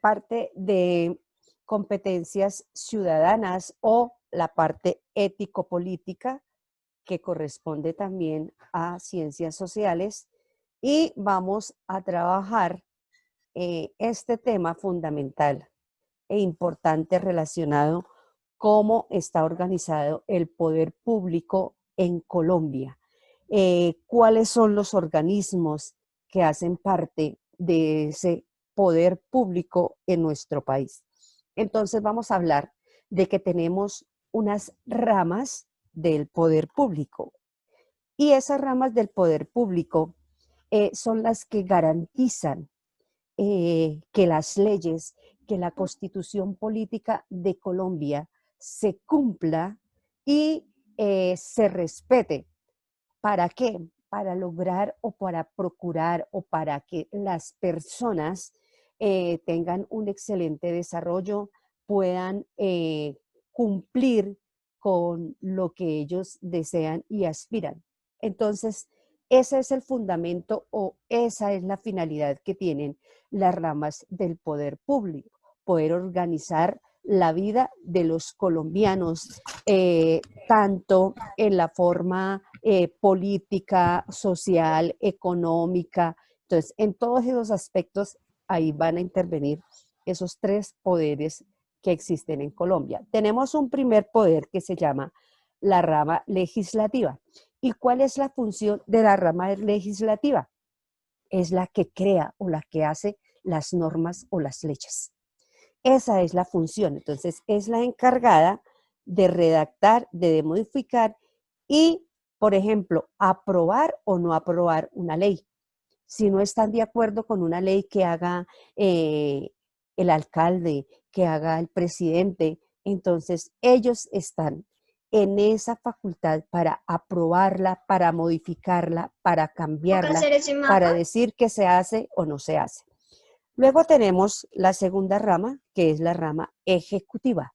parte de competencias ciudadanas o la parte ético-política que corresponde también a ciencias sociales y vamos a trabajar este tema fundamental e importante relacionado cómo está organizado el poder público en Colombia, cuáles son los organismos que hacen parte de ese poder público en nuestro país. Entonces vamos a hablar de que tenemos unas ramas del poder público y esas ramas del poder público son las que garantizan que las leyes, que la constitución política de Colombia se cumpla y se respete. ¿Para qué? Para lograr o para procurar o para que las personas tengan un excelente desarrollo, puedan cumplir con lo que ellos desean y aspiran. Entonces, ese es el fundamento o esa es la finalidad que tienen las ramas del poder público, poder organizar la vida de los colombianos, tanto en la forma política, social, económica. Entonces, en todos esos aspectos, ahí van a intervenir esos tres poderes que existen en Colombia. Tenemos un primer poder que se llama la rama legislativa. ¿Y cuál es la función de la rama legislativa? Es la que crea o la que hace las normas o las leyes. Esa es la función. Entonces, es la encargada de redactar, de modificar y, por ejemplo, aprobar o no aprobar una ley. Si no están de acuerdo con una ley que haga el alcalde, que haga el presidente, entonces ellos están en esa facultad para aprobarla, para modificarla, para cambiarla, para decir que se hace o no se hace. Luego tenemos la segunda rama, que es la rama ejecutiva.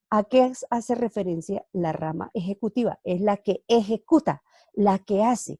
¿A qué hace referencia la rama ejecutiva? Es la que ejecuta, la que hace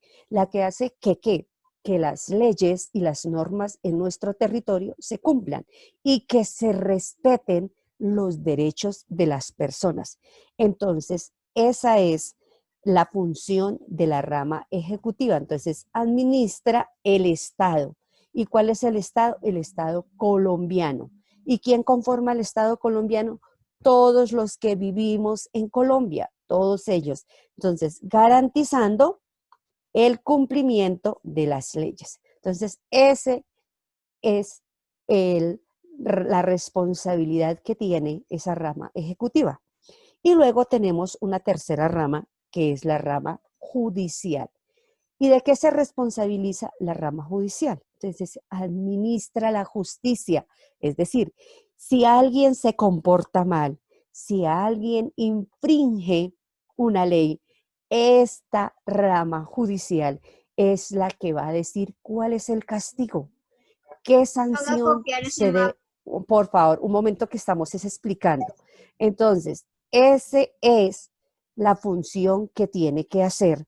que las leyes y las normas en nuestro territorio se cumplan y que se respeten los derechos de las personas. Entonces, esa es la función de la rama ejecutiva. Entonces, administra el Estado. ¿Y cuál es el Estado? El Estado colombiano. ¿Y quién conforma el Estado colombiano? Todos los que vivimos en Colombia, todos ellos. Entonces, garantizando el cumplimiento de las leyes. Entonces, ese es la responsabilidad que tiene esa rama ejecutiva. Y luego tenemos una tercera rama, que es la rama judicial. ¿Y de qué se responsabiliza la rama judicial? Entonces, administra la justicia. Es decir, si alguien se comporta mal, si alguien infringe una ley, esta rama judicial es la que va a decir cuál es el castigo, qué sanción se debe. Por favor, un momento que estamos explicando. Entonces, esa es la función que tiene que hacer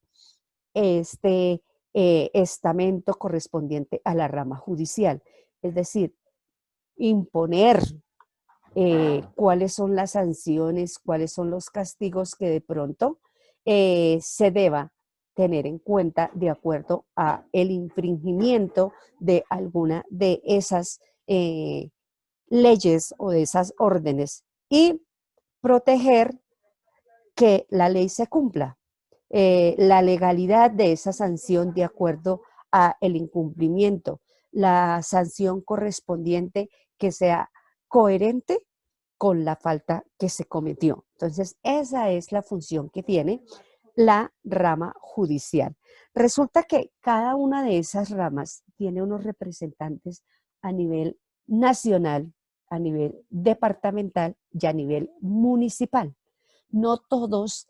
este estamento correspondiente a la rama judicial, es decir, imponer cuáles son las sanciones, cuáles son los castigos que de pronto se deba tener en cuenta de acuerdo a el infringimiento de alguna de esas leyes o de esas órdenes y proteger que la ley se cumpla, la legalidad de esa sanción de acuerdo a el incumplimiento, la sanción correspondiente que sea coherente con la falta que se cometió. Entonces, esa es la función que tiene la rama judicial. Resulta que cada una de esas ramas tiene unos representantes a nivel nacional, a nivel departamental y a nivel municipal. No todos,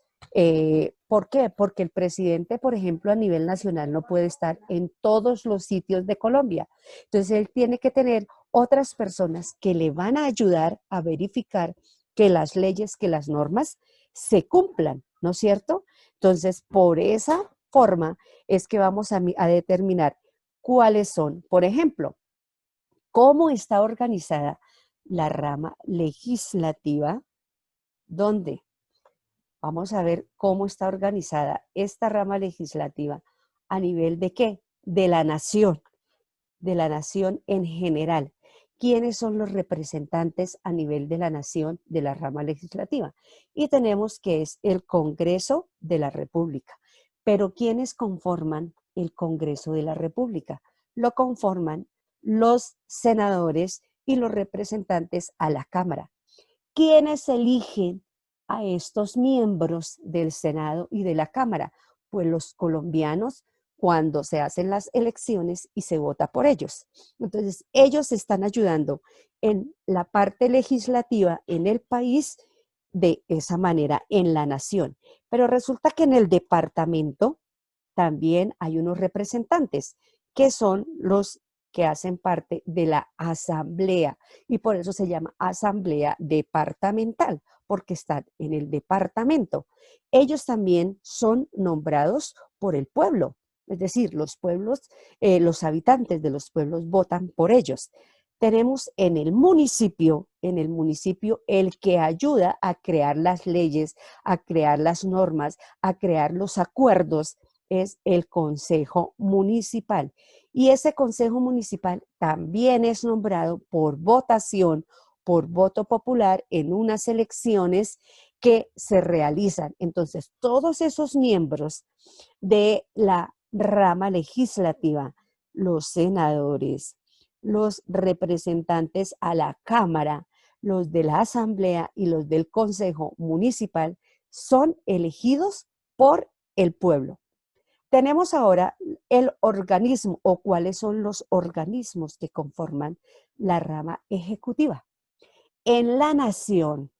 ¿por qué? Porque el presidente, por ejemplo, a nivel nacional no puede estar en todos los sitios de Colombia. Entonces, él tiene que tener otras personas que le van a ayudar a verificar que las leyes, que las normas se cumplan, ¿no es cierto? Entonces, por esa forma es que vamos a determinar cuáles son, por ejemplo, ¿Cómo está organizada la rama legislativa? ¿Dónde? Vamos a ver cómo está organizada esta rama legislativa a nivel de qué? De la nación en general. ¿Quiénes son los representantes a nivel de la nación de la rama legislativa? Y tenemos que es el Congreso de la República. Pero ¿quiénes conforman el Congreso de la República? Lo conforman los senadores y los representantes a la Cámara. ¿Quiénes eligen a estos miembros del Senado y de la Cámara? Pues los colombianos, cuando se hacen las elecciones y se vota por ellos. Entonces, ellos están ayudando en la parte legislativa en el país de esa manera, en la nación. Pero resulta que en el departamento también hay unos representantes que son los que hacen parte de la asamblea y por eso se llama asamblea departamental, porque están en el departamento. Ellos también son nombrados por el pueblo, es decir, los pueblos, los habitantes de los pueblos votan por ellos. Tenemos en el municipio el que ayuda a crear las leyes, a crear las normas, a crear los acuerdos, es el Consejo Municipal. Y ese Consejo Municipal también es nombrado por votación, por voto popular en unas elecciones que se realizan. Entonces, todos esos miembros de la rama legislativa, los senadores, los representantes a la Cámara, los de la Asamblea y los del Consejo Municipal, son elegidos por el pueblo. Tenemos ahora el organismo o cuáles son los organismos que conforman la rama ejecutiva. En la nación,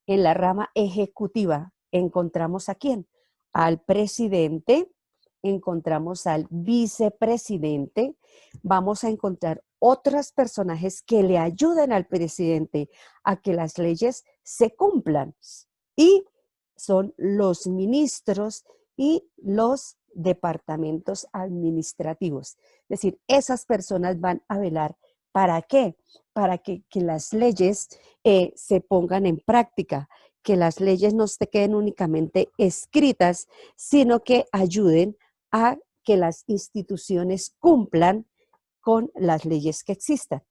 en la rama ejecutiva, encontramos a quién? Al presidente, encontramos al vicepresidente, vamos a encontrar otros personajes que le ayuden al presidente a que las leyes se cumplan y son los ministros y los departamentos administrativos. Es decir, esas personas van a velar ¿para qué? Para que las leyes se pongan en práctica, que las leyes no se queden únicamente escritas, sino que ayuden a que las instituciones cumplan con las leyes que existan.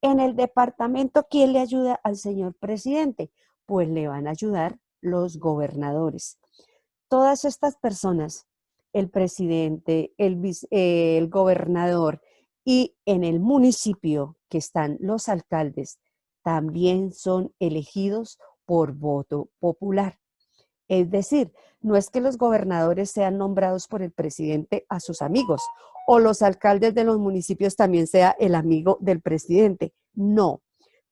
En el departamento, ¿quién le ayuda al señor presidente? Pues le van a ayudar los gobernadores. Todas estas personas, el presidente, el gobernador y en el municipio que están los alcaldes, también son elegidos por voto popular. Es decir, no es que los gobernadores sean nombrados por el presidente a sus amigos o los alcaldes de los municipios también sea el amigo del presidente. No,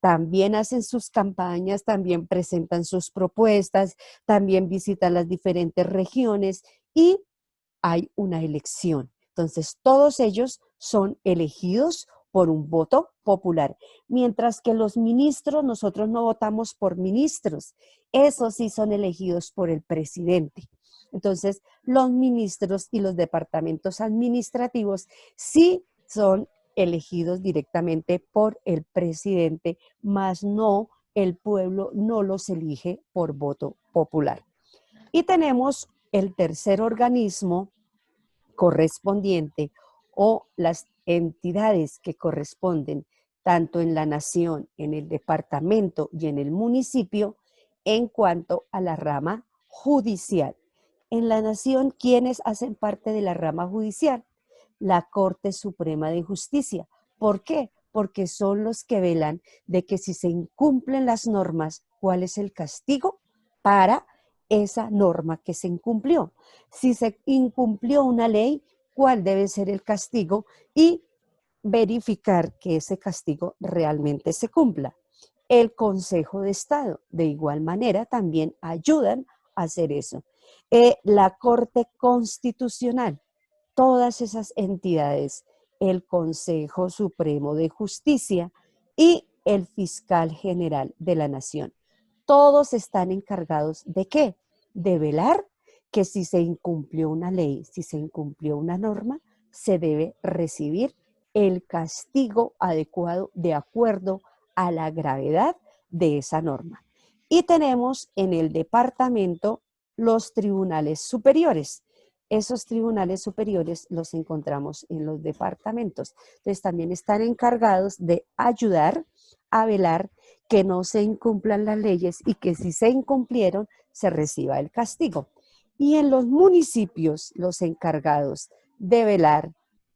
también hacen sus campañas, también presentan sus propuestas, también visitan las diferentes regiones y hay una elección. Entonces, todos ellos son elegidos por un voto popular, mientras que los ministros, nosotros no votamos por ministros, esos sí son elegidos por el presidente. Entonces, los ministros y los departamentos administrativos sí son elegidos directamente por el presidente, mas no, el pueblo no los elige por voto popular. Y tenemos el tercer organismo correspondiente o las entidades que corresponden tanto en la nación, en el departamento y en el municipio en cuanto a la rama judicial. En la nación, ¿quiénes hacen parte de la rama judicial? La Corte Suprema de Justicia. ¿Por qué? Porque son los que velan de que si se incumplen las normas, ¿cuál es el castigo para esa norma que se incumplió? Si se incumplió una ley, ¿cuál debe ser el castigo? Y verificar que ese castigo realmente se cumpla. El Consejo de Estado, de igual manera, también ayudan a hacer eso. La Corte Constitucional, todas esas entidades, el Consejo Supremo de Justicia y el Fiscal General de la Nación. Todos están encargados ¿de qué? De velar que si se incumplió una ley, si se incumplió una norma, se debe recibir el castigo adecuado de acuerdo a la gravedad de esa norma. Y tenemos en el departamento los tribunales superiores. Esos tribunales superiores los encontramos en los departamentos. Entonces también están encargados de ayudar a velar que no se incumplan las leyes y que si se incumplieron se reciba el castigo. Y en los municipios los encargados de velar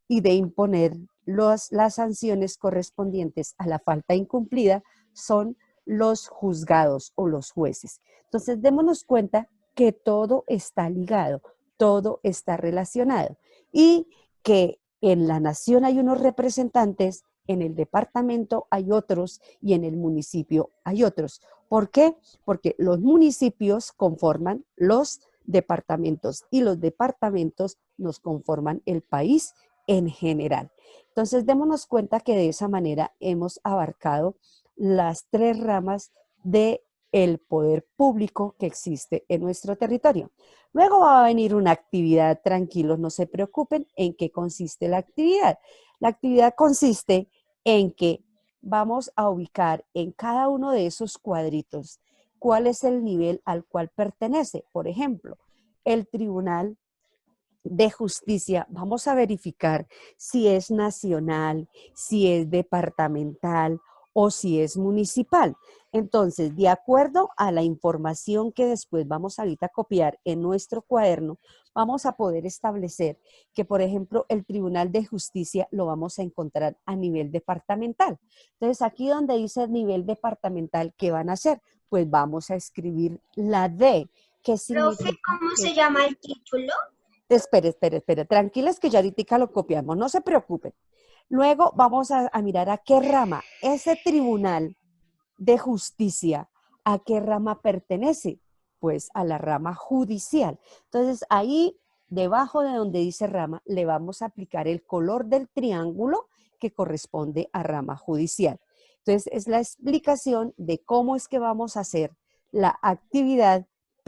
y de imponer las sanciones correspondientes a la falta incumplida son los juzgados o los jueces. Entonces, démonos cuenta que todo está ligado, todo está relacionado y que en la nación hay unos representantes, en el departamento hay otros y en el municipio hay otros. ¿Por qué? Porque los municipios conforman los departamentos y los departamentos nos conforman el país en general. Entonces, démonos cuenta que de esa manera hemos abarcado las tres ramas de el poder público que existe en nuestro territorio. Luego va a venir una actividad, tranquilos, no se preocupen, ¿en qué consiste la actividad? La actividad consiste en que vamos a ubicar en cada uno de esos cuadritos cuál es el nivel al cual pertenece. Por ejemplo, el Tribunal de Justicia, vamos a verificar si es nacional, si es departamental o si es municipal. Entonces, de acuerdo a la información que después vamos ahorita a copiar en nuestro cuaderno, vamos a poder establecer que, por ejemplo, el Tribunal de Justicia lo vamos a encontrar a nivel departamental. Entonces, aquí donde dice nivel departamental, ¿qué van a hacer? Pues vamos a escribir la D, que Profe, significa ¿cómo que se llama el título? espere. Tranquilas que ya ahorita lo copiamos, no se preocupen. Luego vamos a mirar a qué rama ese tribunal de justicia, a qué rama pertenece. Pues a la rama judicial. Entonces ahí, debajo de donde dice rama, le vamos a aplicar el color del triángulo que corresponde a rama judicial. Entonces es la explicación de cómo es que vamos a hacer la actividad